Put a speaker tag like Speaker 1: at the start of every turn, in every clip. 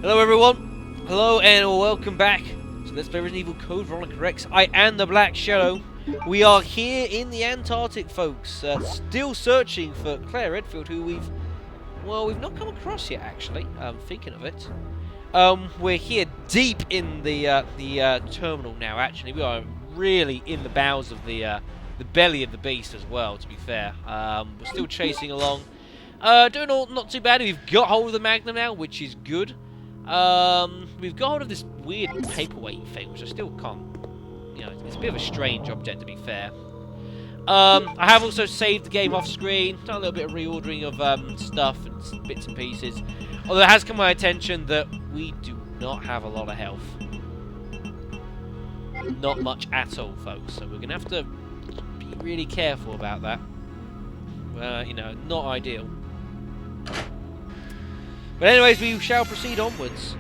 Speaker 1: Hello everyone, hello and welcome back to Let's Play Resident Evil Code Veronica X. I am the Black Shadow. We are here in the Antarctic, folks, still searching for Claire Redfield, who we've not come across yet, actually, thinking of it. We're here deep in the terminal now, actually. We are really in the bowels of the belly of the beast as well, to be fair. We're still chasing along. Doing all not too bad. We've got hold of the Magnum now, which is good. We've got hold of this weird paperweight thing, which I still can't, you know, it's a bit of a strange object, to be fair. I have also saved the game off screen, done a little bit of reordering of stuff and bits and pieces. Although it has come to my attention that we do not have a lot of health. Not much at all, folks, so we're going to have to be really careful about that. You know, not ideal. But anyways, we shall proceed onwards.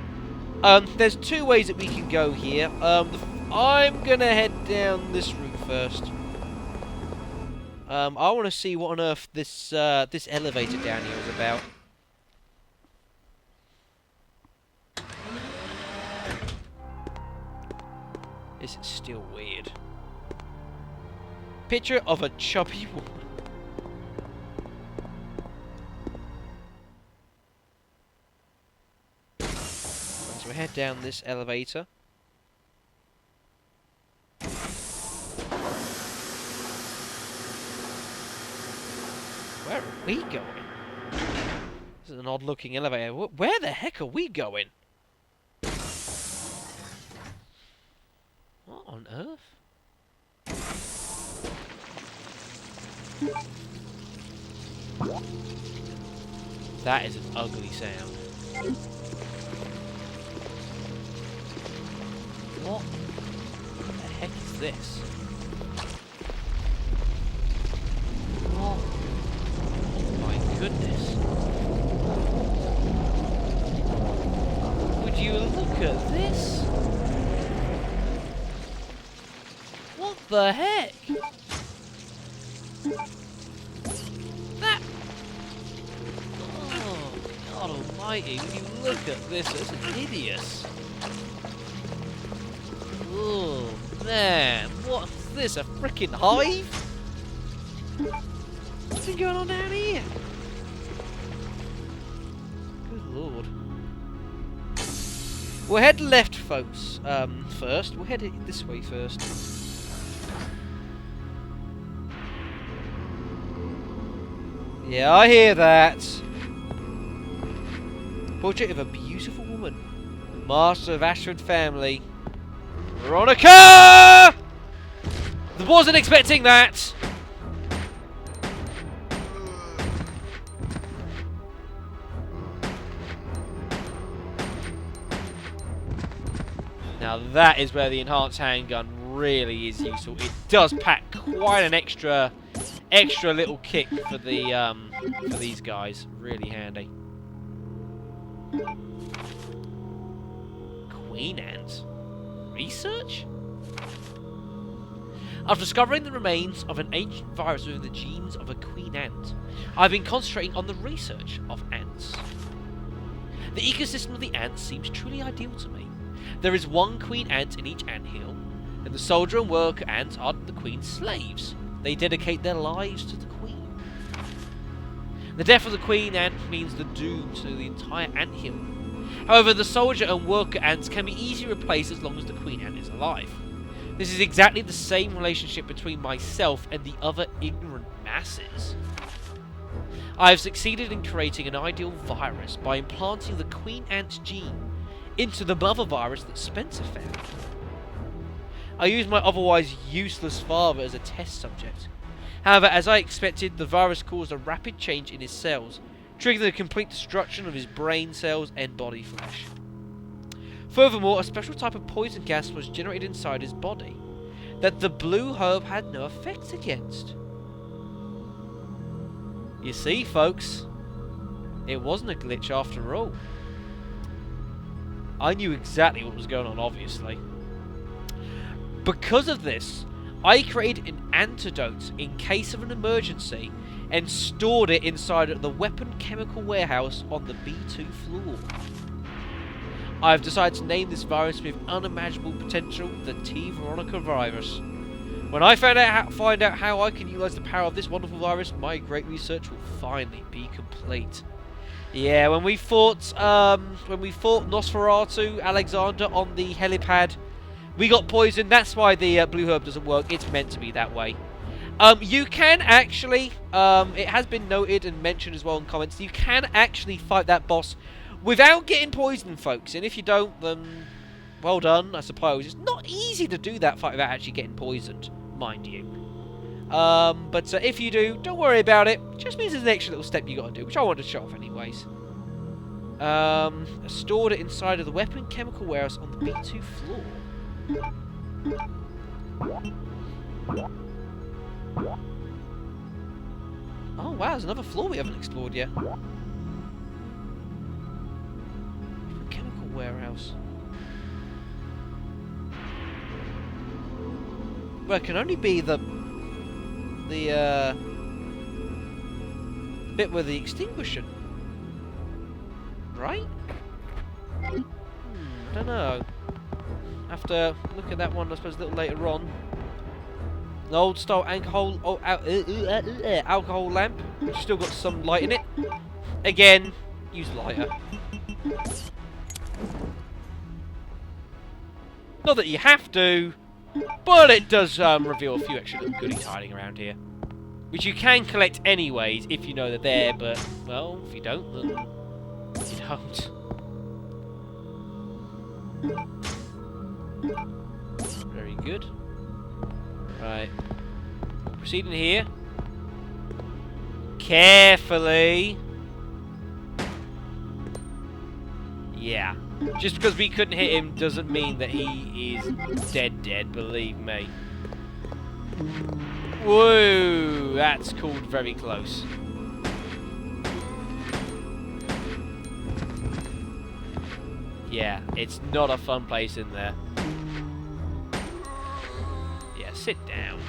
Speaker 1: There's two ways that we can go here. I'm gonna head down this route first. I want to see what on earth this this elevator down here is about. This is still weird. Picture of a chubby woman. So we head down this elevator. Where are we going? This is an odd looking elevator. Where the heck are we going? What on earth? That is an ugly sound. What the heck is this? Oh my goodness. Would you look at this? What the heck? That... Oh, God almighty, when you look at this, it's hideous. Oh, man, what's this, a frickin' hive? What's been going on down here? Good lord. We'll head left, folks, first. We'll head this way first. Yeah, I hear that. Portrait of a beautiful woman. Master of Alfred family. Veronica! Wasn't expecting that! Now that is where the enhanced handgun really is useful. It does pack quite an extra little kick for the for these guys. Really handy. Queen ant. Research? After discovering the remains of an ancient virus within the genes of a queen ant, I've been concentrating on the research of ants. The ecosystem of the ants seems truly ideal to me. There is one queen ant in each anthill, and the soldier and worker ants are the queen's slaves. They dedicate their lives to the queen. The death of the queen ant means the doom to the entire anthill. However, the soldier and worker ants can be easily replaced as long as the queen ant is alive. This is exactly the same relationship between myself and the other ignorant masses. I have succeeded in creating an ideal virus by implanting the queen ant's gene into the mother virus that Spencer found. I used my otherwise useless father as a test subject. However, as I expected, the virus caused a rapid change in his cells, triggering the complete destruction of his brain cells and body flesh. Furthermore, a special type of poison gas was generated inside his body that the blue herb had no effect against. You see, folks, it wasn't a glitch after all. I knew exactly what was going on, obviously. Because of this, I created an antidote in case of an emergency and stored it inside the weapon chemical warehouse on the B2 floor. I've decided to name this virus with unimaginable potential the T-Veronica virus. When I find out how I can utilize the power of this wonderful virus, my great research will finally be complete. Yeah, when we fought Nosferatu, Alexander on the helipad, we got poisoned. That's why the blue herb doesn't work. It's meant to be that way. You can actually, it has been noted and mentioned as well in comments, you can actually fight that boss without getting poisoned, folks. And if you don't, then well done, I suppose. It's not easy to do that fight without actually getting poisoned, mind you. But if you do, don't worry about it. It just means there's an extra little step you got to do, which I wanted to show off anyways. Stored it inside of the weapon chemical warehouse on the B2 floor. Oh wow, there's another floor we haven't explored yet. Chemical warehouse. Well, it can only be the bit with the extinguisher, right? I don't know. Have to look at that one, I suppose, a little later on. An old style alcohol lamp, which still got some light in it. Again, use lighter. Not that you have to, but it does reveal a few extra little goodies hiding around here, which you can collect anyways if you know they're there. But well, if you don't, then you don't. Very good. Right. Proceeding here. Carefully. Yeah. Just because we couldn't hit him doesn't mean that he is dead, believe me. Whoa! That's called very close. Yeah, it's not a fun place in there. Yeah, sit down.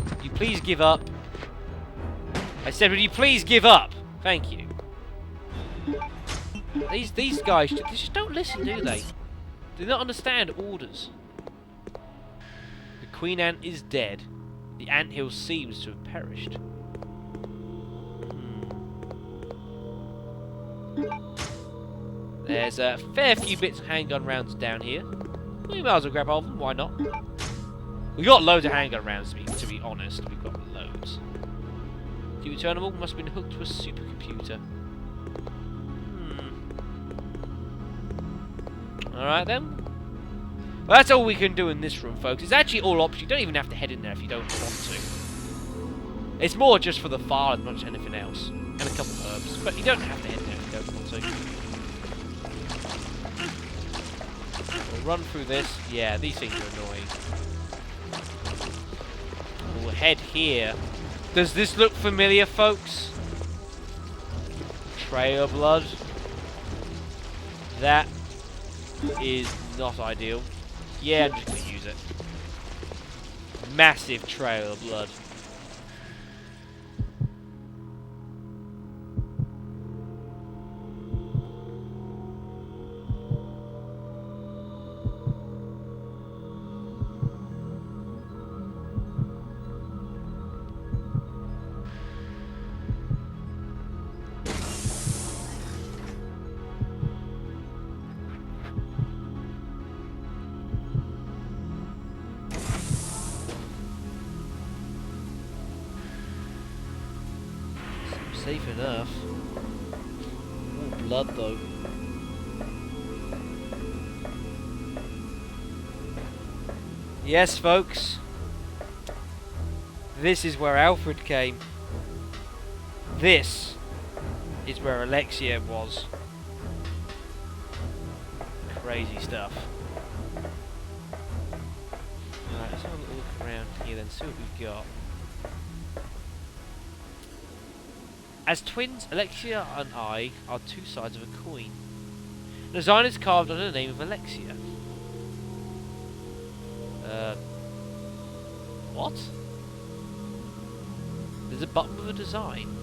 Speaker 1: Would you please give up? I said, would you please give up? Thank you. These guys, they just don't listen, do they? Do not understand orders. The queen ant is dead. The anthill seems to have perished. There's a fair few bits of handgun rounds down here. We might as well grab all of them, why not? We got loads of handgun rounds, to be honest. We've got loads. Q terminal must have been hooked to a supercomputer. Alright then. Well, that's all we can do in this room, folks. It's actually all optional. You don't even have to head in there if you don't want to. It's more just for the file as much as anything else. And a couple of herbs. But you don't have to head in there if you don't want to. We'll run through this. Yeah, these things are annoying. We'll head here. Does this look familiar, folks? Trail of blood. That is not ideal. Yeah, I'm just going to use it. Massive trail of blood. Safe enough. More blood though. Yes, folks. This is where Alfred came. This is where Alexia was. Crazy stuff. Right, let's have a little look around here then, see what we've got. As twins, Alexia and I are two sides of a coin. The design is carved under the name of Alexia. What? There's a button with a design.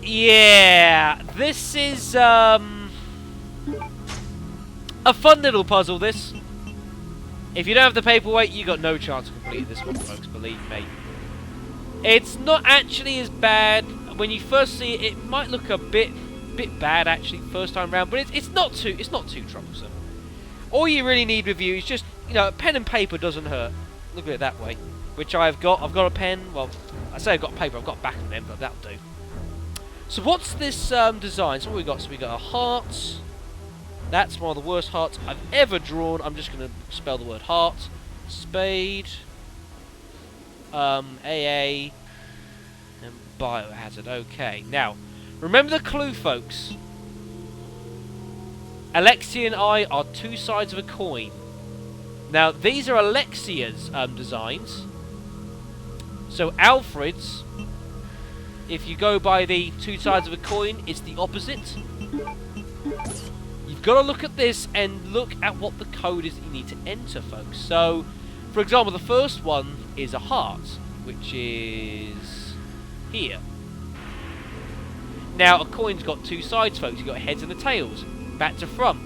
Speaker 1: Yeah, this is a fun little puzzle, this. If you don't have the paperweight, you got no chance of completing this one, folks, believe me. It's not actually as bad. When you first see it, it might look a bit bad actually first time round, but it's not too troublesome. All you really need with you is just, you know, pen and paper doesn't hurt. Look at it that way. Which I've got. I've got a pen. Well, I say I've got paper. I've got back and envelope. That'll do. So what's this design? So what we got? So we got a heart. That's one of the worst hearts I've ever drawn. I'm just going to spell the word heart. Spade. AA. And biohazard. Okay. Now, remember the clue, folks. Alexia and I are two sides of a coin. Now, these are Alexia's designs. So Alfred's, if you go by the two sides of a coin, it's the opposite. You've got to look at this and look at what the code is that you need to enter, folks. So, for example, the first one is a heart, which is here. Now, a coin's got two sides, folks. You've got heads and the tails, back to front.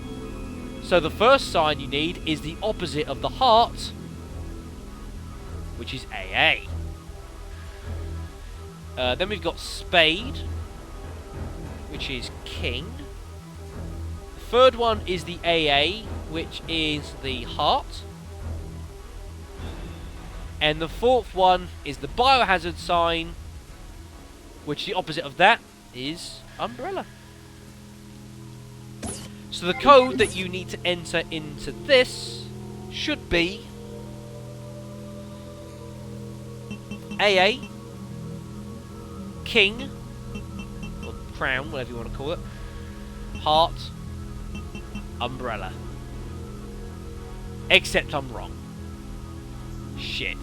Speaker 1: So the first sign you need is the opposite of the heart, which is AA. Then we've got spade, which is king. The third one is the AA, which is the heart. And the fourth one is the biohazard sign, which the opposite of that is umbrella. So the code that you need to enter into this should be AA, king, or crown, whatever you want to call it, heart, umbrella. Except I'm wrong. Shit.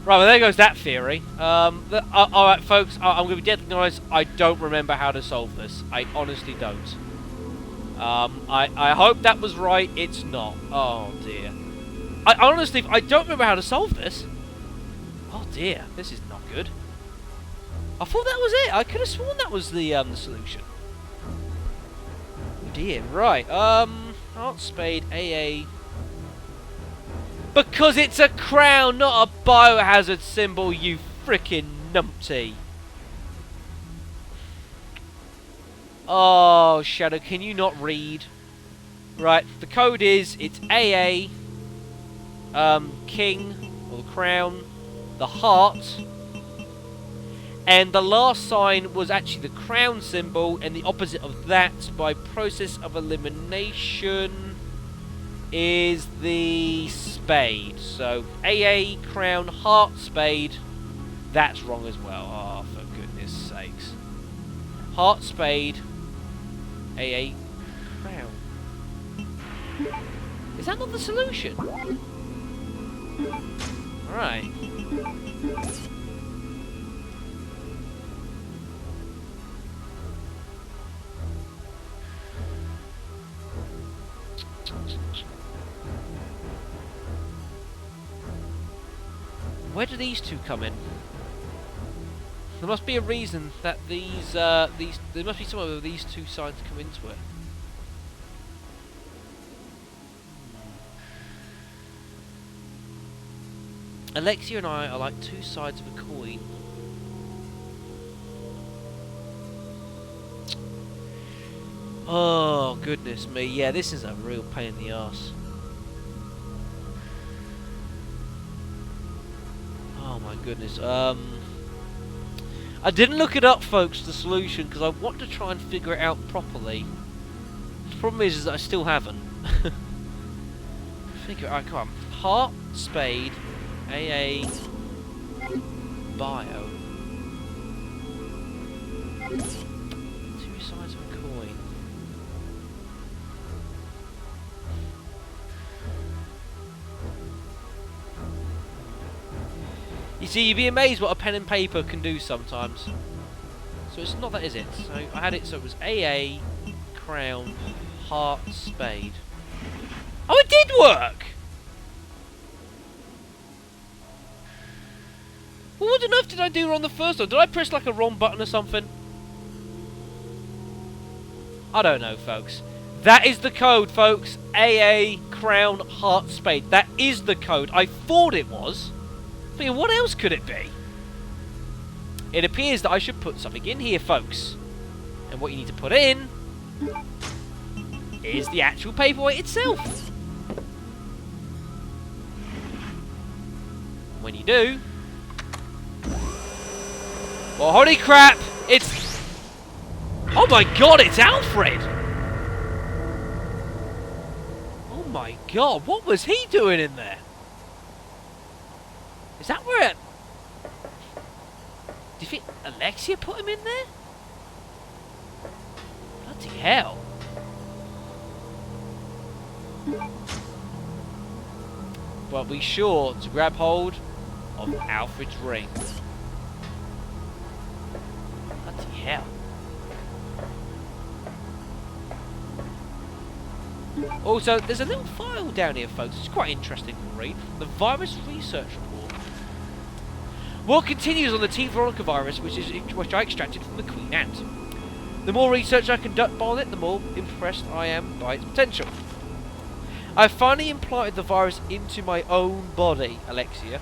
Speaker 1: Right, well there goes that theory. Alright folks, I'm going to be deadly honest, I don't remember how to solve this. I honestly don't. I hope that was right, it's not. Oh dear. I don't remember how to solve this. Oh dear, this is not good. I thought that was it, I could have sworn that was the solution. Oh dear, right, heart, spade, AA... Because it's a crown, not a biohazard symbol, you frickin' numpty. Oh, Shadow, can you not read? Right, the code is, it's AA, king, or the crown, the heart, and the last sign was actually the crown symbol, and the opposite of that, by process of elimination, is the spade. So AA, crown, heart, spade. That's wrong as well. Oh, for goodness sakes. Heart, spade, AA, crown. Is that not the solution? Alright. Where do these two come in? There must be a reason that there must be somewhere where these two sides come into it. Alexia and I are like two sides of a coin. Oh, goodness me. Yeah, this is a real pain in the arse. Oh my goodness. I didn't look it up, folks, the solution, because I want to try and figure it out properly. The problem is that I still haven't. Figure it out. Come on. Heart, spade, AA, bio. Two sides of a coin. You see, you'd be amazed what a pen and paper can do sometimes. So it's not that, is it? So I had it, so it was AA, crown, heart, spade. Oh, it did work! Well, what on earth did I do wrong the first time? Did I press like a wrong button or something? I don't know, folks. That is the code, folks. AA Crown Heart Spade. That is the code. I thought it was. But what else could it be? It appears that I should put something in here, folks. And what you need to put in is the actual paperweight itself. When you do... Well, holy crap! It's... Oh my god, it's Alfred! Oh my god, what was he doing in there? Is that where it... Do you think Alexia put him in there? Bloody hell. Well, be sure to grab hold of Alfred's ring. Bloody hell. Also, there's a little file down here, folks. It's quite interesting to read. The virus research report. Work continues on the T-Veronica virus, which I extracted from the Queen Ant. The more research I conduct on it, the more impressed I am by its potential. I finally implanted the virus into my own body, Alexia,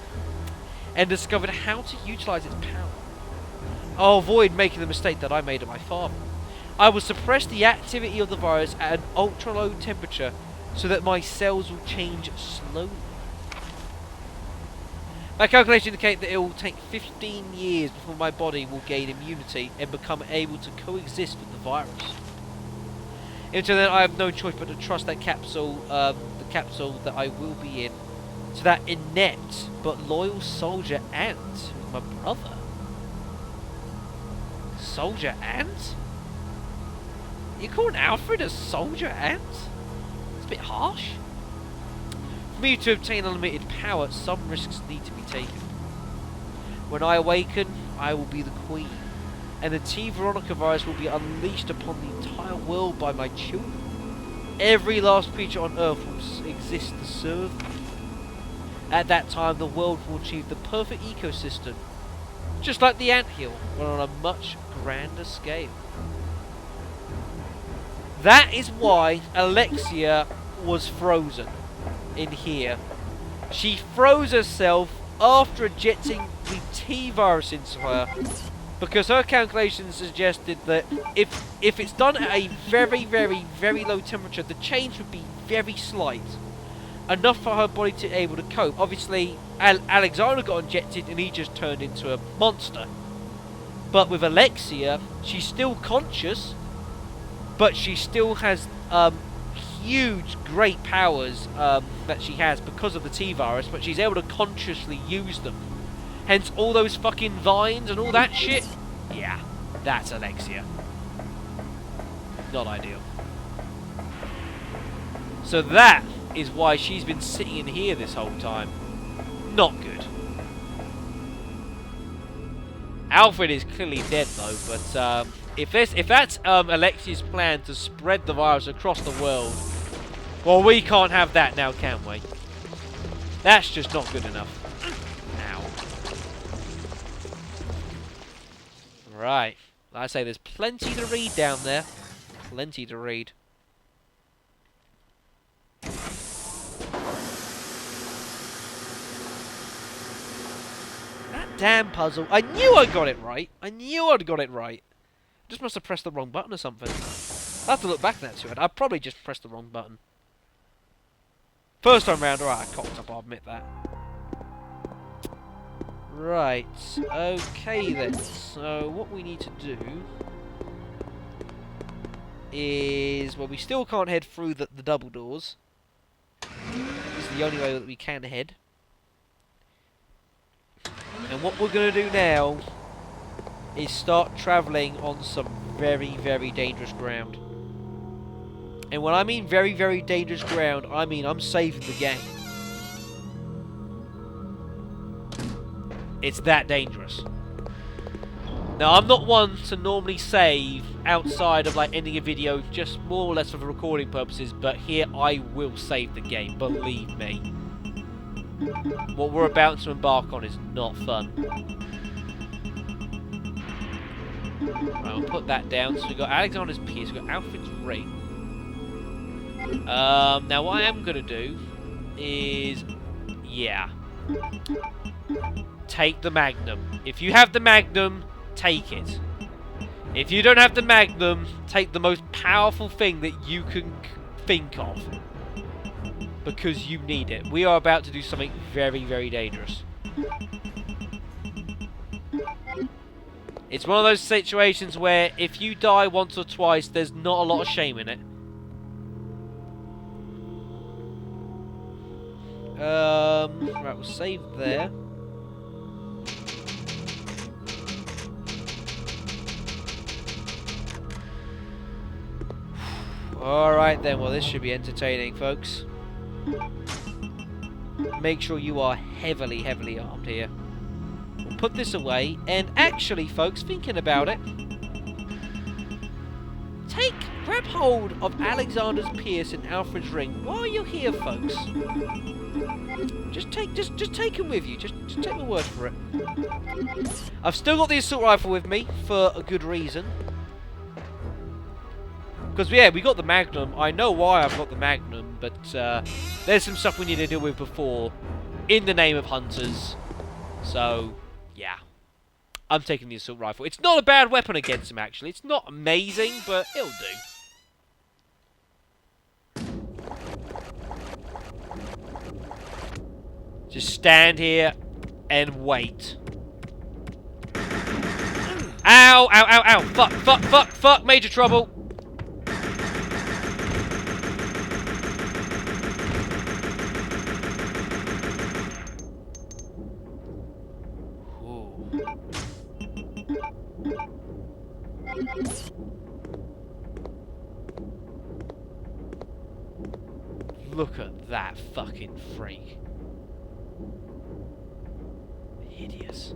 Speaker 1: and discovered how to utilize its power. I'll avoid making the mistake that I made at my father. I will suppress the activity of the virus at an ultra-low temperature so that my cells will change slowly. My calculations indicate that it will take 15 years before my body will gain immunity and become able to coexist with the virus. Until then, I have no choice but to trust that capsule, the capsule that I will be in, to that inept but loyal soldier Ant, who's my brother. Soldier Ant? You calling Alfred a soldier ant? It's a bit harsh. For me to obtain unlimited power, some risks need to be taken. When I awaken, I will be the queen, and the T-Veronica virus will be unleashed upon the entire world by my children. Every last creature on Earth will exist to serve me. At that time, the world will achieve the perfect ecosystem, just like the anthill, but on a much grander scale. That is why Alexia was frozen in here. She froze herself after injecting the T-virus into her because her calculations suggested that if it's done at a very, very, very low temperature, the change would be very slight. Enough for her body to be able to cope. Obviously, Alexander got injected and he just turned into a monster. But with Alexia, she's still conscious, but she still has huge, great powers that she has because of the T-virus, but she's able to consciously use them. Hence all those fucking vines and all that shit. Yeah, that's Alexia. Not ideal. So that is why she's been sitting in here this whole time. Not good. Alfred is clearly dead though, but if that's Alexia's plan to spread the virus across the world, well, we can't have that now, can we? That's just not good enough. Ow. Right. Like I say, there's plenty to read down there. Plenty to read. That damn puzzle. I knew I got it right. I knew I'd got it right. Just must have pressed the wrong button or something. I'll have to look back at that too. I probably just pressed the wrong button. First time round, alright, I cocked up, I'll admit that. Right, okay then. So what we need to do is, well, we still can't head through the double doors. This is the only way that we can head. And what we're going to do now is start travelling on some very, very dangerous ground. And when I mean very, very dangerous ground, I mean I'm saving the game. It's that dangerous. Now, I'm not one to normally save outside of like ending a video, just more or less for recording purposes, but here I will save the game, believe me. What we're about to embark on is not fun. Right, we'll put that down. So we've got Alexander's piece, we've got Alfred's ring. Now what I am going to do is... Yeah. Take the Magnum. If you have the Magnum, take it. If you don't have the Magnum, take the most powerful thing that you can think of. Because you need it. We are about to do something very, very dangerous. It's one of those situations where if you die once or twice, there's not a lot of shame in it. Right, we'll save there. Alright then, well this should be entertaining, folks. Make sure you are heavily, heavily armed here. We'll put this away, and actually, folks, thinking about it, grab hold of Alexander's pierce and Alfred's ring while you're here, folks. Just take him with you. Just take my word for it. I've still got the assault rifle with me for a good reason. Because, yeah, we got the Magnum. I know why I've got the Magnum, but there's some stuff we need to deal with before in the name of hunters. So, yeah. I'm taking the assault rifle. It's not a bad weapon against him, actually. It's not amazing, but it'll do. Just stand here and wait. Ow, ow, ow, ow. Fuck, fuck, fuck, fuck. Major trouble. Look at that fucking freak. Hideous.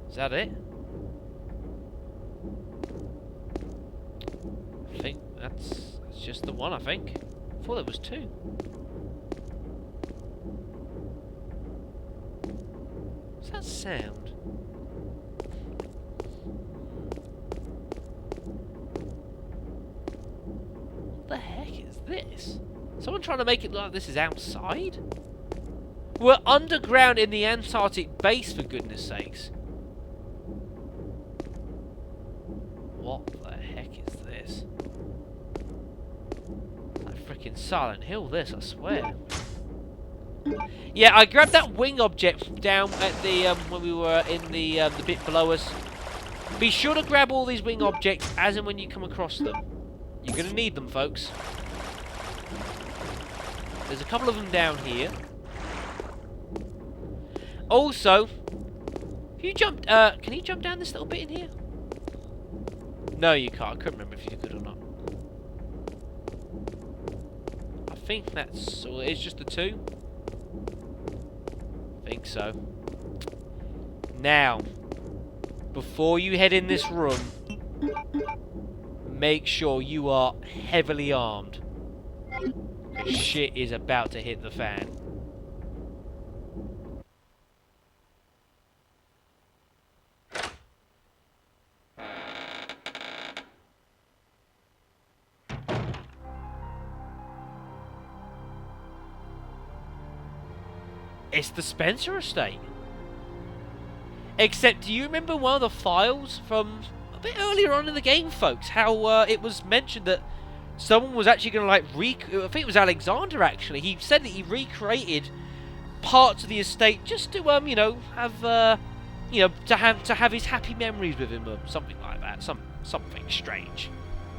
Speaker 1: Is that it? I think that's just the one, I think. I thought there was two. What's that sound? What the heck is this? Someone trying to make it look like this is outside? We're underground in the Antarctic base, for goodness sakes. What the heck is this? Like frickin' Silent Hill, this, I swear. Yeah, I grabbed that wing object down at the, when we were in the bit below us. Be sure to grab all these wing objects as and when you come across them. You're going to need them, folks. There's a couple of them down here. Also, can you jump down this little bit in here? No, you can't. I couldn't remember if you could or not. I think that's all. It's just the two. I think so. Now, before you head in this room, make sure you are heavily armed. Because shit is about to hit the fan. It's the Spencer estate. Except, do you remember one of the files from a bit earlier on in the game, folks? How it was mentioned that someone was actually going to, like, I think it was Alexander, actually. He said that he recreated parts of the estate just to, you know, have, you know, to have his happy memories with him, or something like that. Something strange.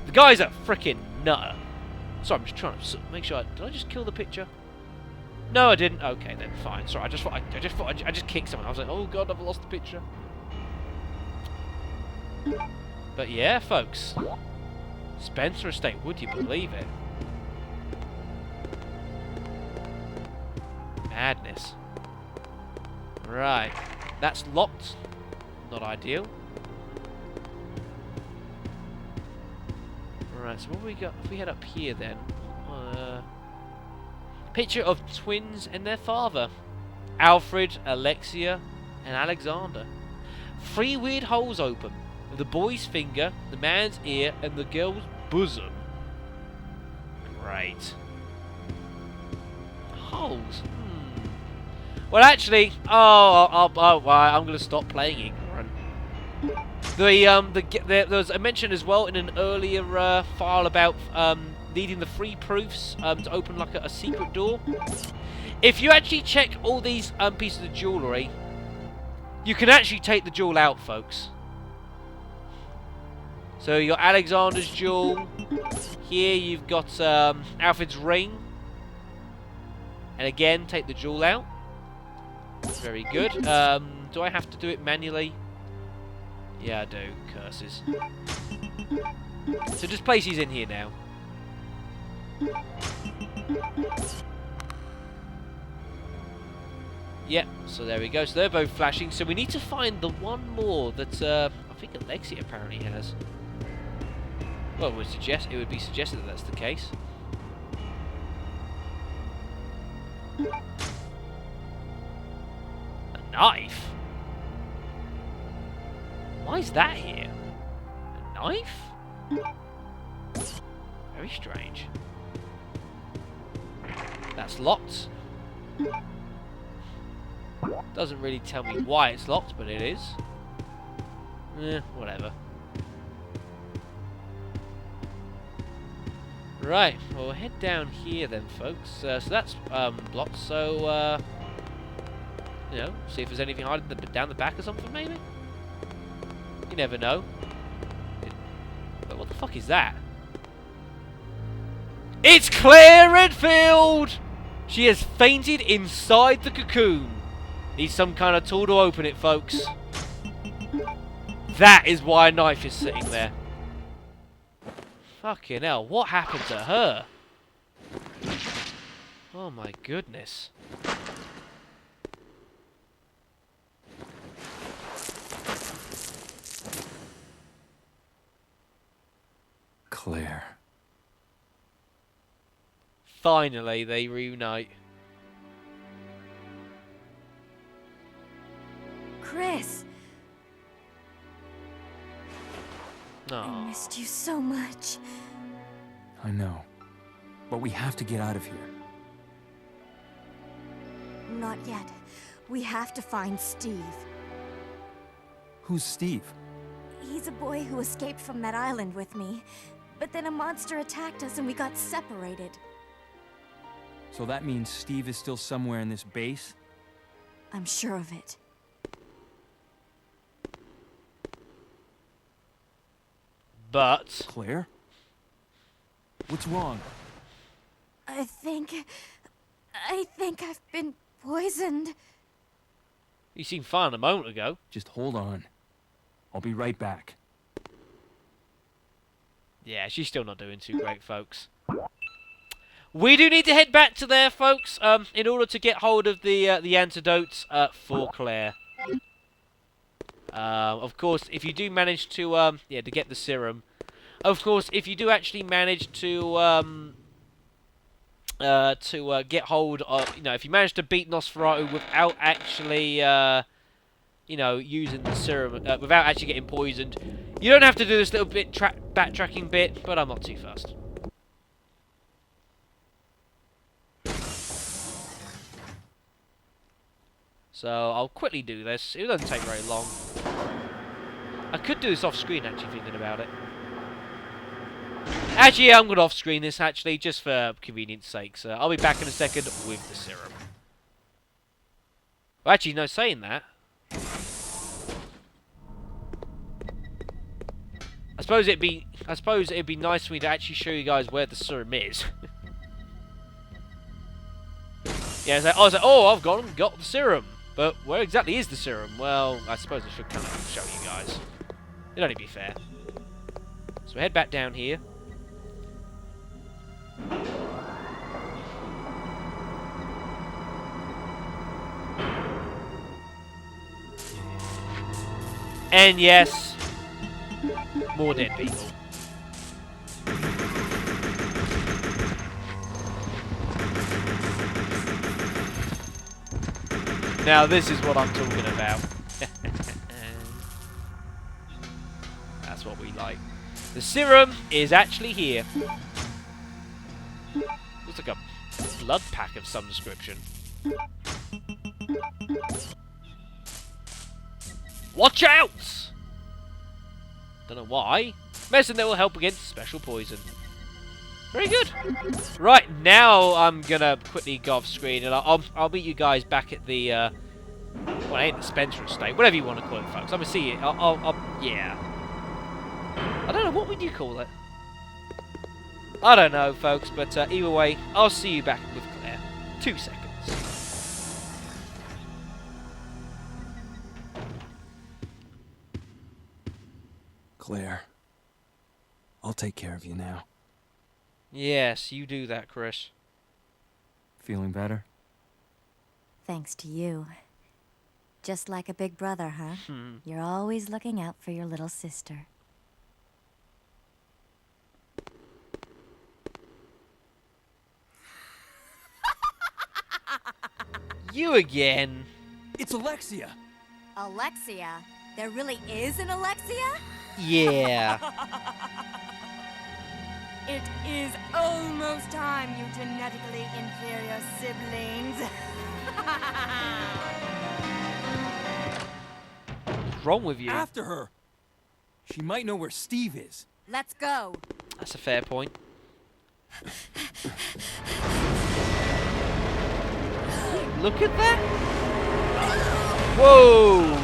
Speaker 1: The guy's a frickin' nutter. Sorry, I'm just trying to make sure. Did I just kill the picture? No, I didn't. Okay, then fine. Sorry, I just kicked someone. I was like, oh god, I've lost the picture. But yeah, folks, Spencer Estate. Would you believe it? Madness. Right, that's locked. Not ideal. Right, so what have we got? If we head up here, then. Picture of twins and their father. Alfred, Alexia, and Alexander. 3 weird holes open. The boy's finger, the man's ear, and the girl's bosom. Great. Holes. Well, actually, I'm going to stop playing ignorant. There was a mention as well in an earlier file about needing the 3 proofs to open like a secret door. If you actually check all these pieces of jewellery, you can actually take the jewel out, folks. So you got Alexander's jewel. Here you've got Alfred's ring. And again, take the jewel out. Very good. Do I have to do it manually? Yeah, I do. Curses. So just place these in here now. Yep, so there we go. So they're both flashing. So we need to find the one more that I think Alexia apparently has. Well, it would be suggested that that's the case. A knife? Why is that here? A knife? Very strange. That's locked. Doesn't really tell me why it's locked, but it is. Whatever. Right, well, we'll head down here then, folks. So that's blocked, so, you know, see if there's anything hiding down the back or something, maybe? You never know. But what the fuck is that? It's Claire Redfield! She has fainted inside the cocoon. Need some kind of tool to open it, folks. That is why a knife is sitting there. Fucking hell, what happened to her? Oh my goodness.
Speaker 2: Claire.
Speaker 1: Finally, they reunite.
Speaker 3: Chris!
Speaker 1: Oh.
Speaker 3: I missed you so much.
Speaker 2: I know. But we have to get out of here.
Speaker 3: Not yet. We have to find Steve.
Speaker 2: Who's Steve?
Speaker 3: He's a boy who escaped from that island with me. But then a monster attacked us and we got separated.
Speaker 2: So that means Steve is still somewhere in this base?
Speaker 3: I'm sure of it.
Speaker 1: But...
Speaker 2: Claire? What's wrong?
Speaker 3: I think I've been poisoned.
Speaker 1: You seemed fine a moment ago.
Speaker 2: Just hold on. I'll be right back.
Speaker 1: Yeah, she's still not doing too great, folks. We do need to head back to there, folks, in order to get hold of the antidotes for Claire. Of course, if you do manage to to get the serum. Of course, if you do actually manage to get hold of, if you manage to beat Nosferatu without actually, using the serum, without actually getting poisoned, you don't have to do this little bit backtracking bit, but I'm not too fussed. So I'll quickly do this. It doesn't take very long. I could do this off screen, actually, thinking about it. Actually, yeah, I'm going to off screen this, actually, just for convenience sake. So I'll be back in a second with the serum. Well, actually, no, saying that. I suppose it'd be nice for me to actually show you guys where the serum is. Yeah, I was like, oh, I've gone and got the serum. But where exactly is the serum? Well, I suppose I should kind of show you guys. It'd only be fair. So we head back down here. And yes, more dead people. Now this is what I'm talking about. That's what we like. The serum is actually here. Looks like a blood pack of some description. Watch out! Don't know why. Medicine that will help against special poison. Very good. Right, now I'm gonna quickly go off screen and I'll meet you guys back at the well, it ain't the Spencer estate, whatever you want to call it, folks. I'm gonna see you. Yeah. I don't know, what would you call it? I don't know, folks, but either way, I'll see you back with Claire. 2 seconds.
Speaker 2: Claire, I'll take care of you now.
Speaker 1: Yes, you do that, Chris.
Speaker 2: Feeling better?
Speaker 3: Thanks to you. Just like a big brother, huh? You're always looking out for your little sister.
Speaker 1: You again.
Speaker 2: It's Alexia!
Speaker 3: Alexia? There really is an Alexia?
Speaker 1: Yeah.
Speaker 4: It is almost time, you genetically inferior siblings.
Speaker 1: What's wrong with you?
Speaker 2: After her! She might know where Steve is.
Speaker 3: Let's go.
Speaker 1: That's a fair point. Look at that! Whoa!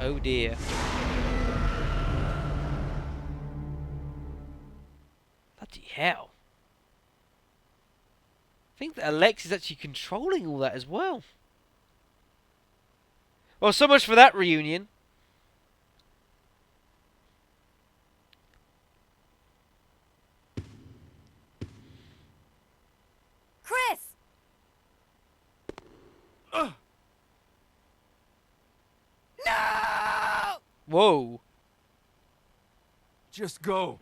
Speaker 1: Oh dear. Bloody hell. I think that Alexia's actually controlling all that as well. Well, so much for that reunion.
Speaker 3: Chris!
Speaker 4: No!
Speaker 1: Whoa.
Speaker 2: Just go.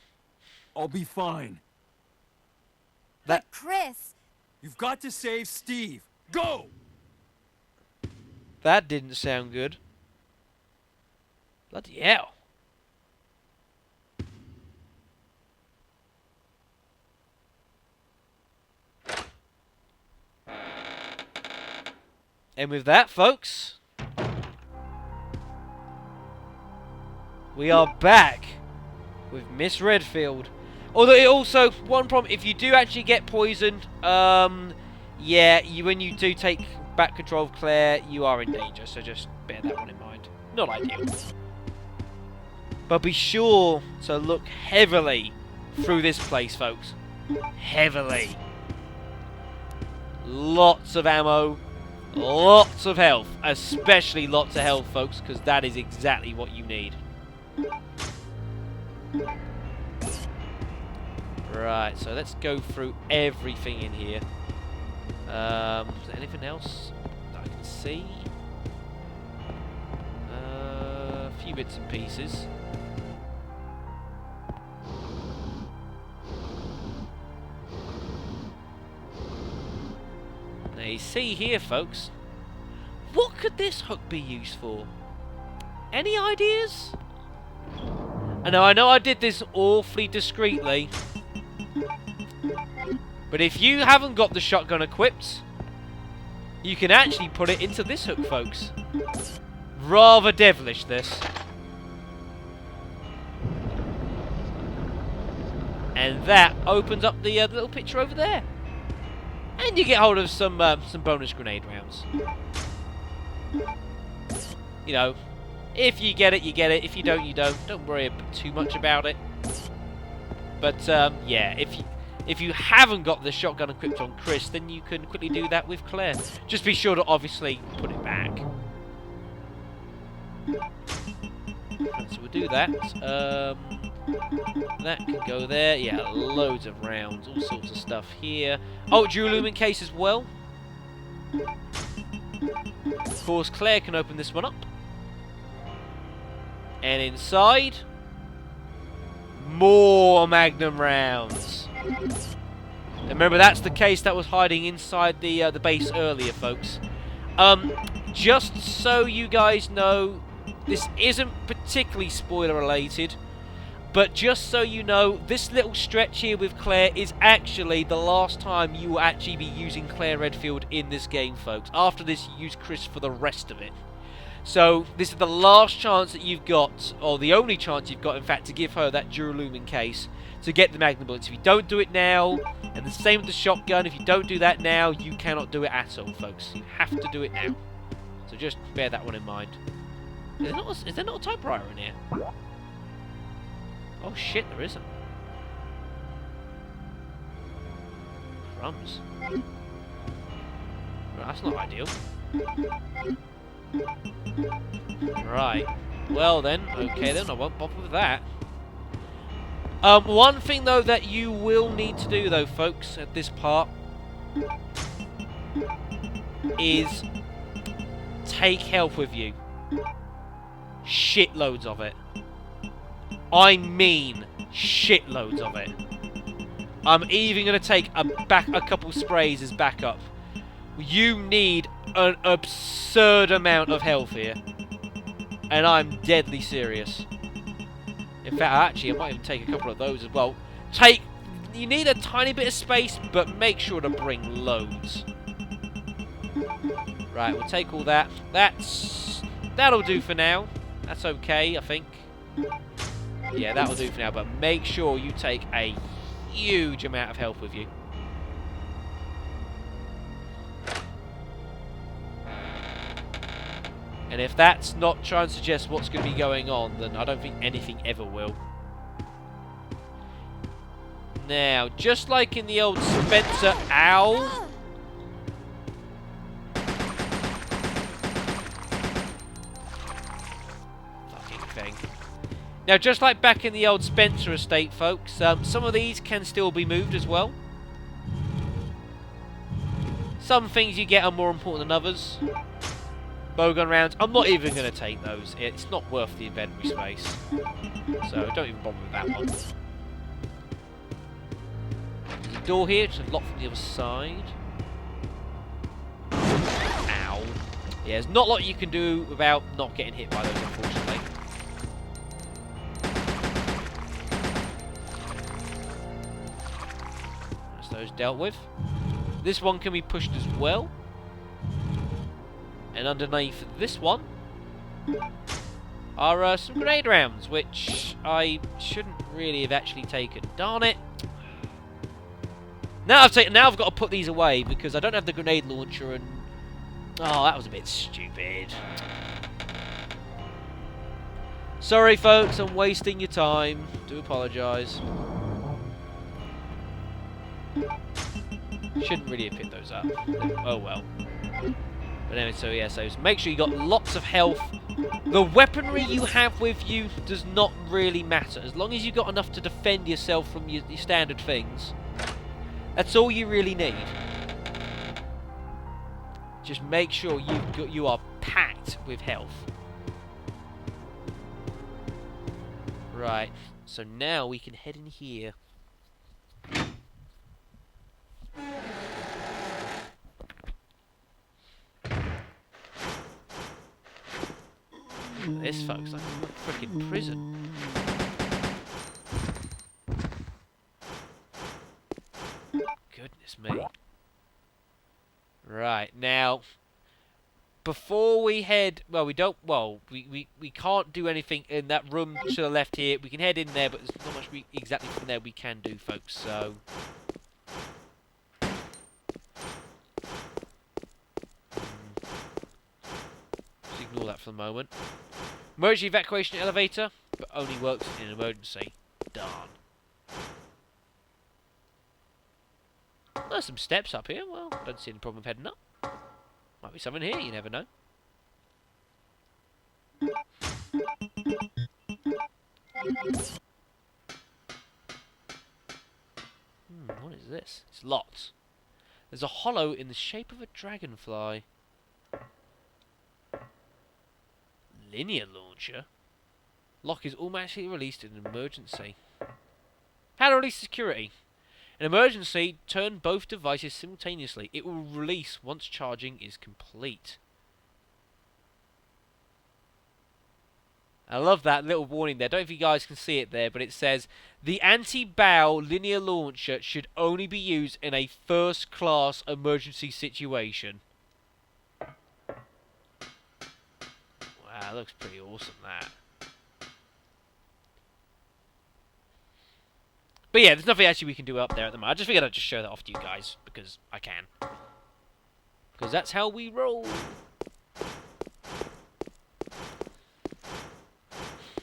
Speaker 2: I'll be fine.
Speaker 1: That
Speaker 3: Chris!
Speaker 2: You've got to save Steve. Go!
Speaker 1: that didn't sound good. Bloody hell. And with that, folks, we are back with Miss Redfield. Although it also, one problem, if you do actually get poisoned, yeah, when you do take back control of Claire, you are in danger, so just bear that one in mind. Not ideal. But be sure to look heavily through this place, folks. Heavily. Lots of ammo. Lots of health. Especially lots of health, folks, because that is exactly what you need. Right, so let's go through everything in here. Is there anything else that I can see? A few bits and pieces. Now you see here, folks, what could this hook be used for? Any ideas? I know I did this awfully discreetly, but if you haven't got the shotgun equipped, you can actually put it into this hook, folks. Rather devilish, this. And that opens up the little picture over there. And you get hold of some bonus grenade rounds. You know, if you get it, you get it. If you don't, you don't. Don't worry too much about it. But yeah, if you haven't got the shotgun equipped on Chris, then you can quickly do that with Claire. Just be sure to obviously put it back. So we'll do that. That can go there. Yeah, loads of rounds, all sorts of stuff here. Oh, dual lumen case as well. Of course, Claire can open this one up. And inside, more magnum rounds. Remember, that's the case that was hiding inside the base earlier, folks. Just so you guys know, this isn't particularly spoiler related, but just so you know, this little stretch here with Claire is actually the last time you will actually be using Claire Redfield in this game, folks. After this, you use Chris for the rest of it. So, this is the last chance that you've got, or the only chance you've got, in fact, to give her that Duralumin case to get the Magnum bullets. If you don't do it now, and the same with the shotgun, if you don't do that now, you cannot do it at all, folks. You have to do it now. So just bear that one in mind. Is there not a typewriter in here? Oh shit, there isn't. Crumbs. Well, that's not ideal. Right. Well then, okay then, I won't bother with that. One thing though that you will need to do though, folks, at this part is take health with you. Shitloads of it. I mean shitloads of it. I'm even going to take a couple sprays as backup. You need an absurd amount of health here. And I'm deadly serious. In fact, actually, I might even take a couple of those as well. You need a tiny bit of space, but make sure to bring loads. Right, we'll take all that. That'll do for now. That's okay, I think. Yeah, that'll do for now, but make sure you take a huge amount of health with you. And if that's not trying to suggest what's going to be going on, then I don't think anything ever will. Now, just like in the old Spencer... Ow! Fucking thing. Now, just like back in the old Spencer estate, folks, some of these can still be moved as well. Some things you get are more important than others. Bowgun rounds, I'm not even going to take those. It's not worth the inventory space. So don't even bother with that one. There's a door here, just locked from the other side. Ow. Yeah, there's not a lot you can do without not getting hit by those, unfortunately. That's those dealt with. This one can be pushed as well. And underneath this one are some grenade rounds, which I shouldn't really have actually taken. Darn it! Now I've got to put these away because I don't have the grenade launcher, and oh, that was a bit stupid. Sorry, folks, I'm wasting your time. Do apologise. Shouldn't really have picked those up. Oh well. But anyway, so yeah, so make sure you got lots of health. The weaponry you have with you does not really matter. As long as you got enough to defend yourself from your standard things. That's all you really need. Just make sure you are packed with health. Right, so now we can head in here. This, folks, like a freaking prison. Goodness me. Right, now, before we head, well, we can't do anything in that room to the left here. We can head in there, but there's not much exactly from there we can do, folks, so... Just ignore that for the moment. Emergency evacuation elevator, but only works in an emergency. Darn. There's some steps up here. Well, don't see any problem heading up. Might be something here, you never know. What is this? It's locked. There's a hollow in the shape of a dragonfly. Linear launcher? Lock is automatically released in an emergency. How to release security? In emergency, turn both devices simultaneously. It will release once charging is complete. I love that little warning there. Don't know if you guys can see it there, but it says, the anti-bow linear launcher should only be used in a first-class emergency situation. Wow, that looks pretty awesome, that. But yeah, there's nothing actually we can do up there at the moment. I just figured I'd just show that off to you guys, because I can. Because that's how we roll.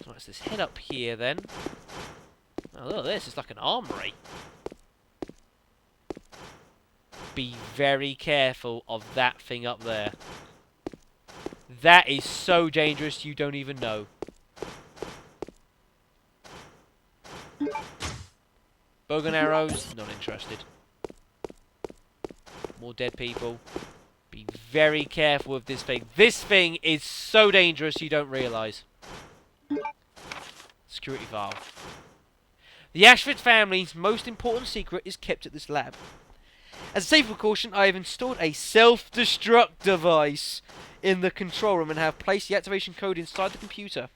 Speaker 1: So let's just head up here then. Oh, look at this, it's like an armory. Be very careful of that thing up there. That is so dangerous you don't even know. Bow and arrows, not interested. More dead people. Be very careful with this thing. This thing is so dangerous you don't realise. Security valve. The Ashford family's most important secret is kept at this lab. As a safe precaution, I have installed a self-destruct device in the control room and have placed the activation code inside the computer.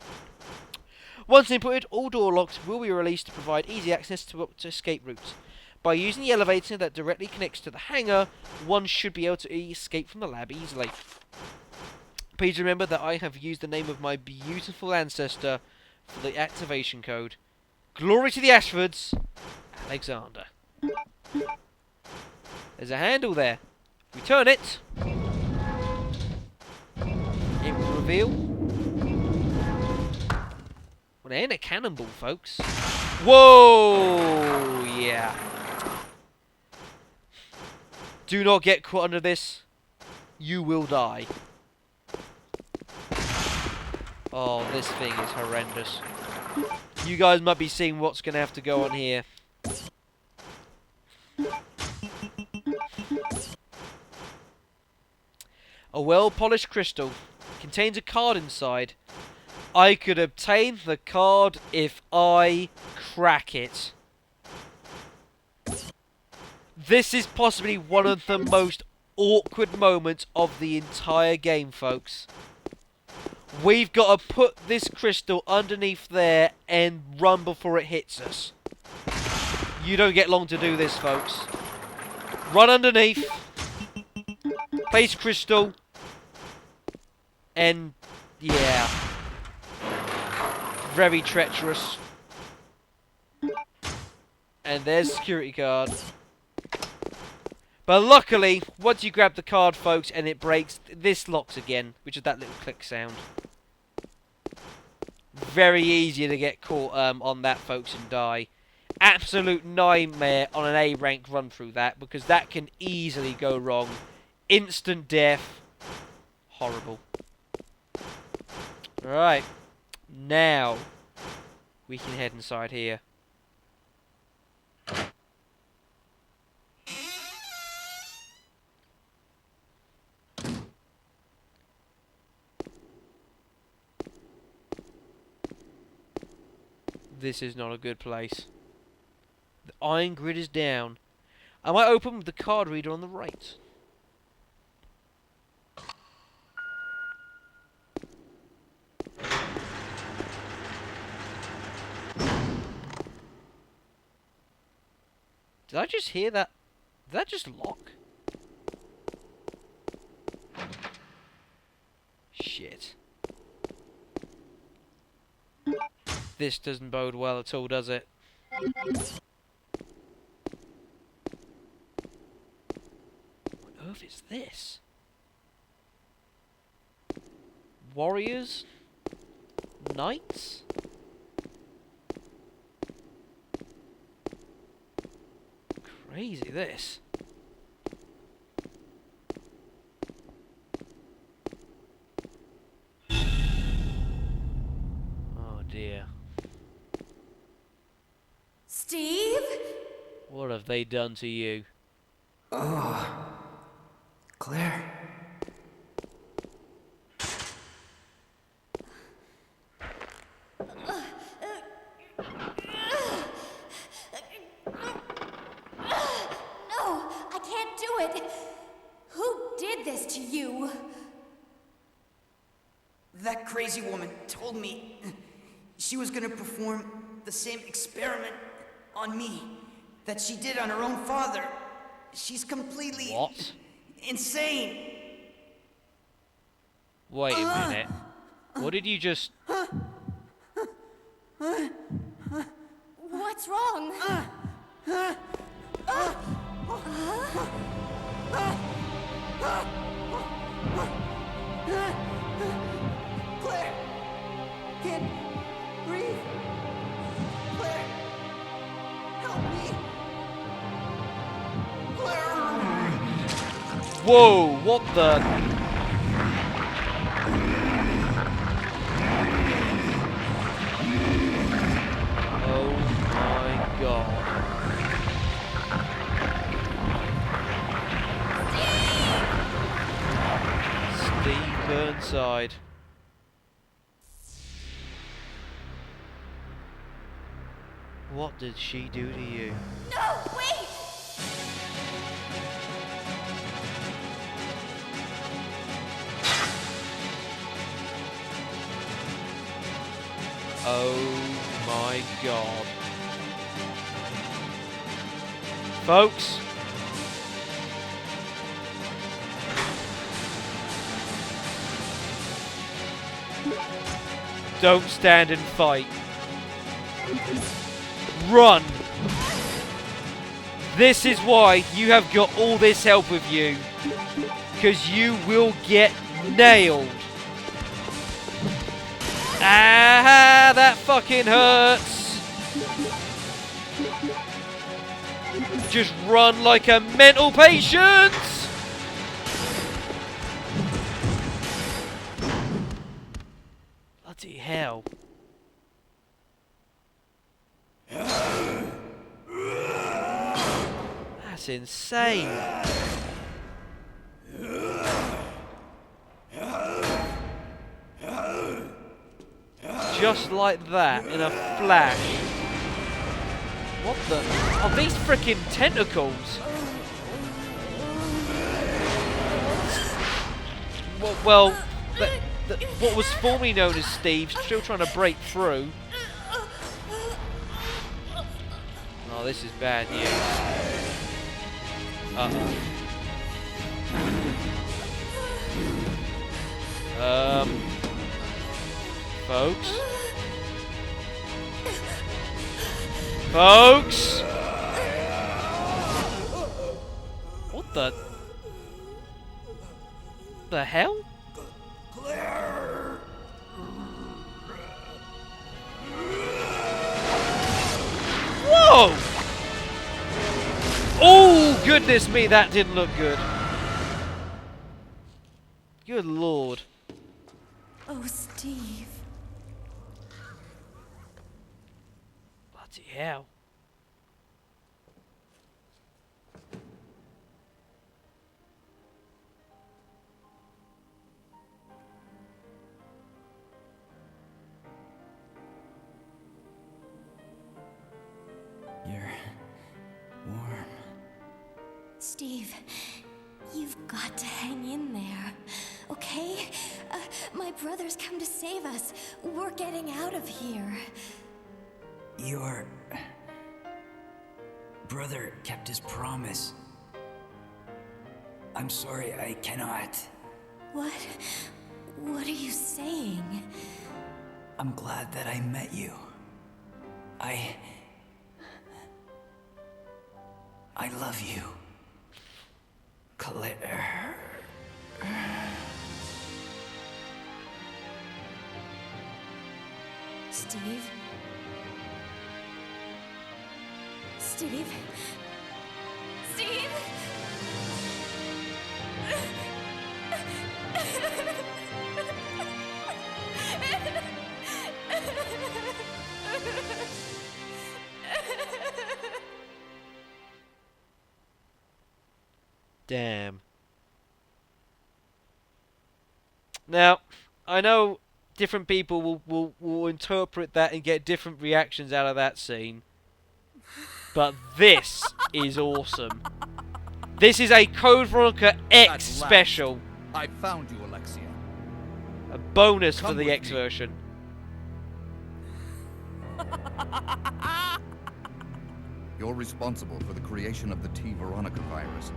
Speaker 1: Once inputted, all door locks will be released to provide easy access to escape routes. By using the elevator that directly connects to the hangar, one should be able to escape from the lab easily. Please remember that I have used the name of my beautiful ancestor for the activation code. Glory to the Ashfords, Alexander. There's a handle there. We turn it. It will reveal. Well, it ain't a cannonball, folks. Whoa! Yeah. Do not get caught under this. You will die. Oh, this thing is horrendous. You guys might be seeing what's going to have to go on here. A well-polished crystal. Contains a card inside. I could obtain the card if I crack it. This is possibly one of the most awkward moments of the entire game, folks. We've got to put this crystal underneath there and run before it hits us. You don't get long to do this, folks. Run underneath. Place crystal. And, yeah. Very treacherous. And there's security card. But luckily, once you grab the card, folks, and it breaks, this locks again, which is that little click sound. Very easy to get caught on that, folks, and die. Absolute nightmare on an A rank run through that, because that can easily go wrong. Instant death. Horrible. Alright. Now, we can head inside here. This is not a good place. The iron grid is down. I might open with the card reader on the right. Did I just hear that? Did that just lock? Shit. This doesn't bode well at all, does it? What on earth is this? Warriors? Knights? Crazy, this. Oh dear.
Speaker 4: Steve?
Speaker 1: What have they done to you?
Speaker 5: Oh, Claire. crazy woman told me she was gonna perform the same experiment on me that she did on her own father. She's completely...
Speaker 1: What?
Speaker 5: insane.
Speaker 1: Wait a minute. What did you just...
Speaker 4: What's wrong?
Speaker 5: Claire! Can't breathe. Claire! Help me! Claire!
Speaker 1: Whoa, what the... Oh my god. Steve Burnside. What did she do to you?
Speaker 4: No, wait!
Speaker 1: Oh my god. Folks. Don't stand and fight. Run! This is why you have got all this help with you. Because you will get nailed. Ah, that fucking hurts. Just run like a mental patient. Bloody hell. That's insane. Just like that, in a flash. What the? Oh, these freaking tentacles! Well, what was formerly known as Steve's still trying to break through. Oh, this is bad news. Folks? Folks! What the hell?
Speaker 5: Claire!
Speaker 1: Whoa! Oh, goodness me, that didn't look good. Good lord.
Speaker 3: Oh, Steve.
Speaker 1: Bloody hell.
Speaker 5: You're warm.
Speaker 3: Steve, you've got to hang in there, okay? My brother's come to save us. We're getting out of here.
Speaker 5: Your brother kept his promise. I'm sorry, I cannot.
Speaker 3: What? What are you saying?
Speaker 5: I'm glad that I met you. I love you. Claire.
Speaker 3: Steve? Steve?
Speaker 4: Steve?
Speaker 1: Damn. Now, I know different people will interpret that and get different reactions out of that scene. But this is awesome. This is a Code Veronica X special.
Speaker 6: I found you, Alexia.
Speaker 1: bonus
Speaker 6: Come
Speaker 1: for the
Speaker 6: with
Speaker 1: X
Speaker 6: me.
Speaker 1: version.
Speaker 6: You're responsible for the creation of the T-Veronica virus.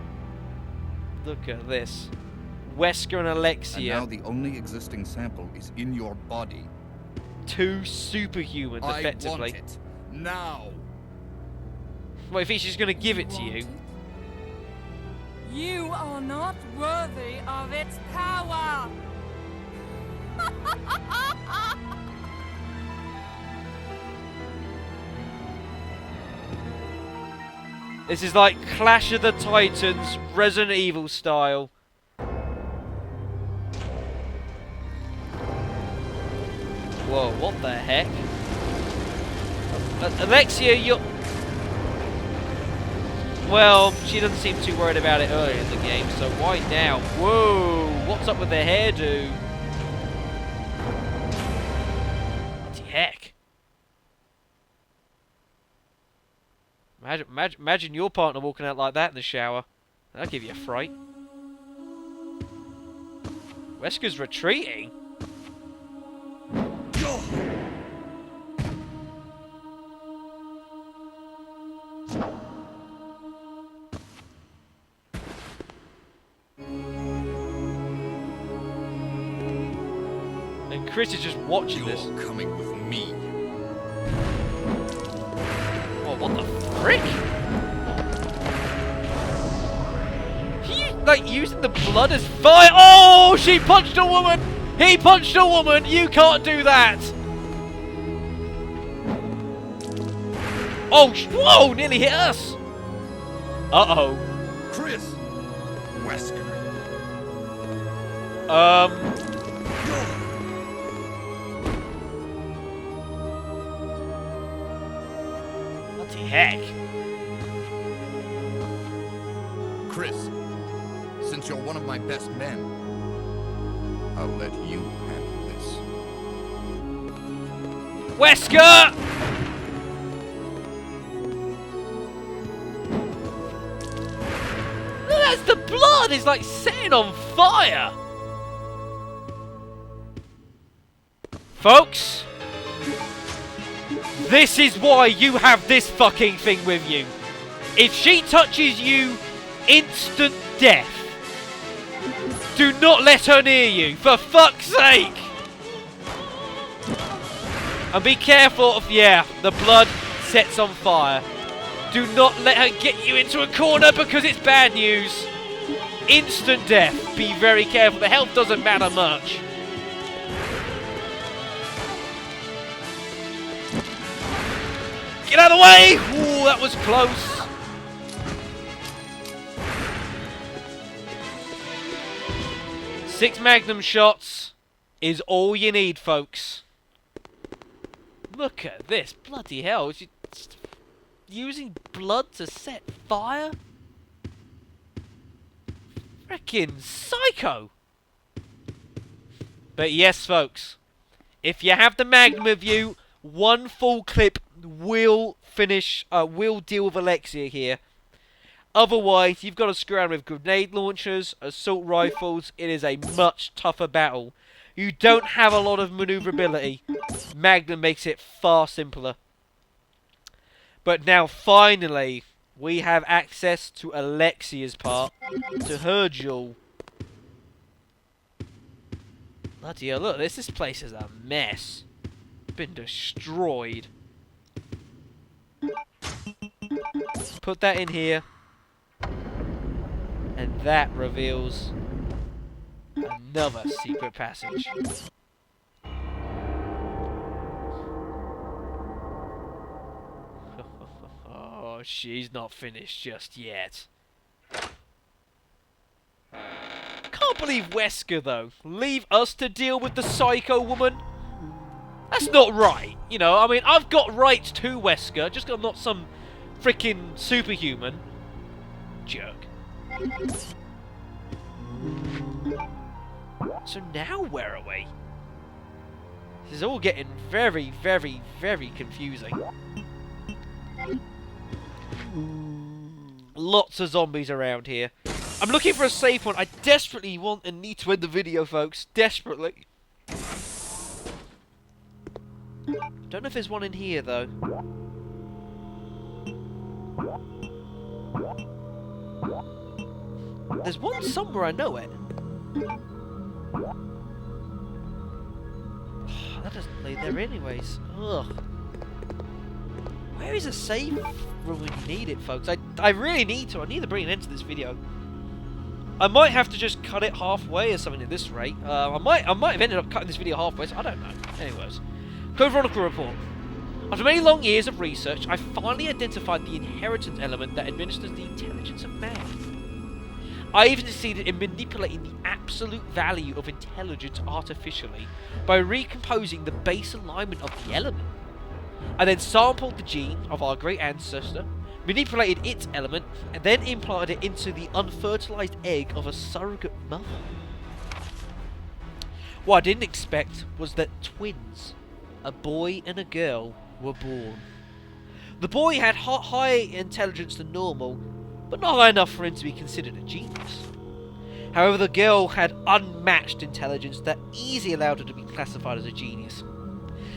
Speaker 1: Look at this. Wesker and
Speaker 6: And
Speaker 1: Alexia,
Speaker 6: now the only existing sample is in your body.
Speaker 1: two superhumans,
Speaker 6: I
Speaker 1: effectively.
Speaker 6: want it. Now.
Speaker 1: Well, if he's just going to give it to you.
Speaker 4: You are not worthy of its power!
Speaker 1: This is like Clash of the Titans, Resident Evil style. Whoa, what the heck? Alexia, you're... Well, she doesn't seem too worried about it earlier in the game, so why now? Whoa, what's up with the hairdo? What the heck? Imagine your partner walking out like that in the shower. That'll give you a fright. Wesker's retreating? And Chris is just watching this.
Speaker 6: You're coming with me.
Speaker 1: Oh, what the frick? He, like, using the blood as fire. Oh, she punched a woman! He punched a woman! You can't do that! Oh, whoa! Nearly hit us! Uh-oh.
Speaker 6: Chris! Wesker.
Speaker 1: What the heck?
Speaker 6: Chris, since you're one of my best men, I'll let you handle this.
Speaker 1: Wesker! Look, that's the blood is like setting on fire! Folks, this is why you have this fucking thing with you. If she touches you, instant death. Do not let her near you, for fuck's sake! And be careful of, yeah, the blood sets on fire. Do not let her get you into a corner because it's bad news. Instant death. Be very careful. The health doesn't matter much. Get out of the way! Ooh, that was close. Six magnum shots is all you need, folks. Look at this. Bloody hell. Is she using blood to set fire? Frickin' psycho. But yes, folks. If you have the magnum with you, one full clip will finish, will deal with Alexia here. Otherwise, you've got to screw around with grenade launchers, assault rifles. It is a much tougher battle. You don't have a lot of maneuverability. Magnum makes it far simpler. But now, finally, we have access to Alexia's part, to her duel. Bloody hell, look, this place is a mess. Been destroyed. Put that in here. And that reveals another secret passage. Oh, she's not finished just yet. Can't believe Wesker, though. Leave us to deal with the psycho woman. That's not right. You know, I mean, I've got rights to Wesker, just 'cause I'm not some freaking superhuman. Jerk. So now where are we? This is all getting very, very, very confusing. Lots of zombies around here. I'm looking for a safe one. I desperately want and need to end the video, folks. Desperately. Don't know if there's one in here, though. There's one somewhere, I know it. That doesn't lead there anyways. Ugh. Where is a save room when you need it, folks? I really need to. I need to bring an end to this video. I might have to just cut it halfway or something at this rate. I might have ended up cutting this video halfway, so I don't know. Anyways. T-Veronica report. After many long years of research, I finally identified the inheritance element that administers the intelligence of man. I even succeeded in manipulating the absolute value of intelligence artificially by recomposing the base alignment of the element. I then sampled the gene of our great ancestor, manipulated its element, and then implanted it into the unfertilized egg of a surrogate mother. What I didn't expect was that twins, a boy and a girl, were born. The boy had higher intelligence than normal, but not high enough for him to be considered a genius. However, the girl had unmatched intelligence that easily allowed her to be classified as a genius.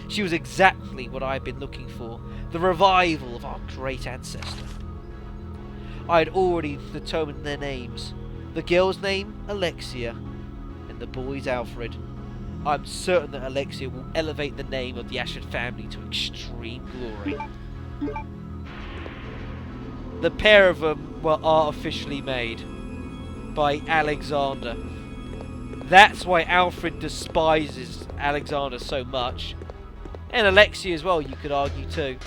Speaker 1: She was exactly what I had been looking for, the revival of our great ancestor. I had already determined their names. The girl's name, Alexia, and the boy's Alfred. I'm certain that Alexia will elevate the name of the Ashford family to extreme glory. The pair of them were artificially made by Alexander. That's why Alfred despises Alexander so much. And Alexia as well, you could argue too.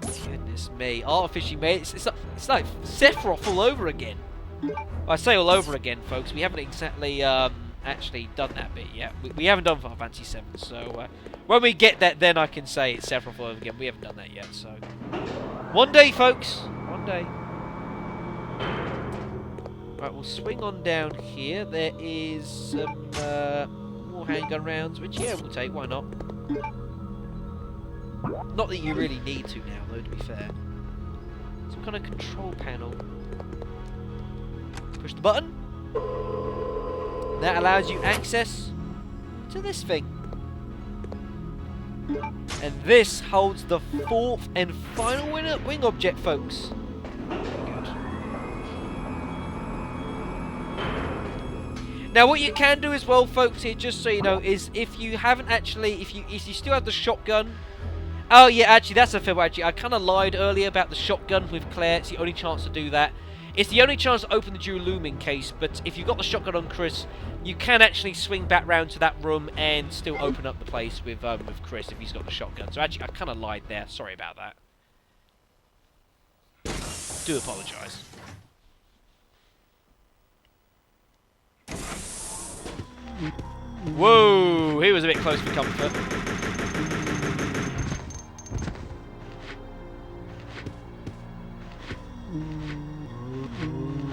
Speaker 1: Goodness me, artificially made. It's like Sephiroth all over again. I say all over again, folks. We haven't exactly actually done that bit yet. We haven't done Final Fantasy 7, so when we get that, then I can say it's Sephiroth all over again. We haven't done that yet, so one day, folks. One day. Right, we'll swing on down here. There is some more handgun rounds, which, yeah, we'll take. Why not? Not that you really need to now, though, to be fair. Some kind of control panel. Push the button. That allows you access to this thing. And this holds the fourth and final wing object, folks. Now, what you can do as well, folks, here, just so you know, is if you haven't actually, if you still have the shotgun. Oh yeah, actually, that's a fair. Actually, I kind of lied earlier about the shotgun with Claire. It's the only chance to do that. It's the only chance to open the dual looming case. But if you've got the shotgun on Chris, you can actually swing back round to that room and still open up the place with Chris if he's got the shotgun. So actually, I kind of lied there. Sorry about that. Do apologise. Whoa, he was a bit close for comfort.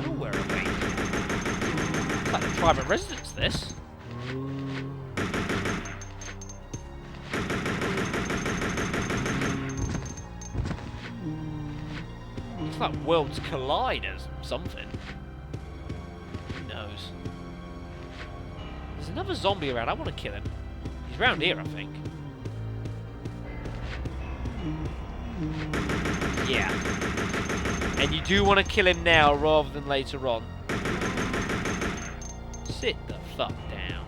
Speaker 1: Oh, where are we? It's like a private residence, this. It's like worlds collide or something. Who knows? There's another zombie around. I want to kill him. He's around here, I think. Yeah. And you do want to kill him now rather than later on. Sit the fuck down.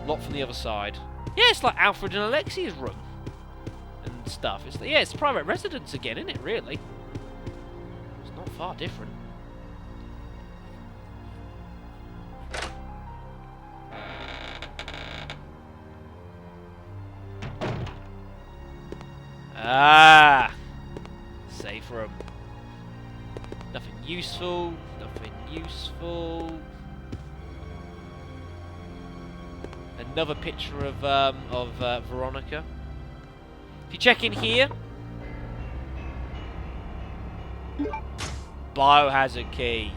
Speaker 1: Lot from the other side. Yeah, it's like Alfred and Alexia's room. And stuff. It's private residence again, isn't it, really? It's not far different. Ah! Safe room. Nothing useful. Nothing useful. Another picture of Veronica. If you check in here, biohazard key,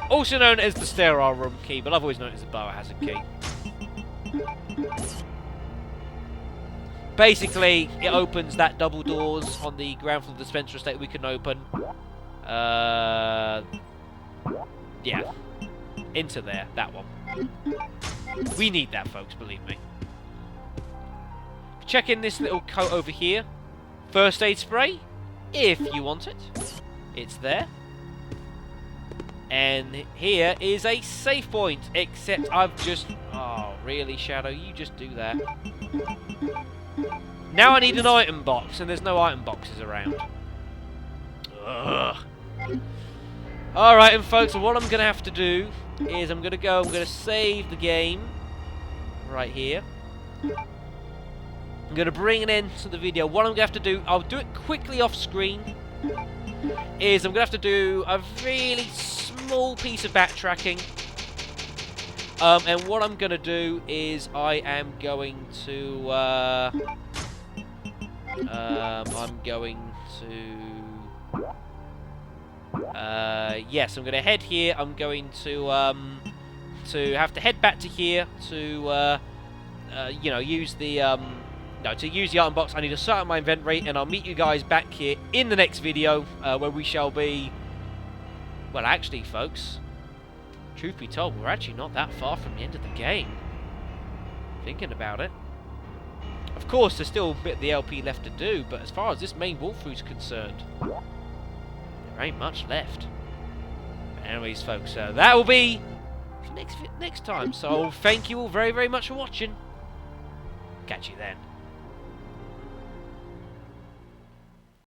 Speaker 1: also known as the sterile room key, but I've always known it as the biohazard key. Basically, it opens that double doors on the ground floor of the dispenser estate we can open. Yeah. Into there, that one. We need that, folks, believe me. Check in this little coat over here. First aid spray, if you want it. It's there. And here is a save point, except I've just... Oh, really, Shadow? You just do that. Now I need an item box, and there's no item boxes around. Ugh. Alright, and folks, what I'm going to have to do is I'm going to save the game right here. I'm going to bring an end to the video. What I'm going to have to do, I'll do it quickly off screen, is I'm going to have to do a really small piece of backtracking. And what I'm going to do is I am going to... yes, I'm going to head here. I'm going to have to head back to here to, you know, use the, no, to use the item box. I need to start my inventory, and I'll meet you guys back here in the next video, where we shall be... Well, actually, folks, truth be told, we're actually not that far from the end of the game. Thinking about it. Of course, there's still a bit of the LP left to do, but as far as this main walkthrough's concerned, there ain't much left. But anyways, folks, that will be next time. So thank you all very, very much for watching. Catch you then.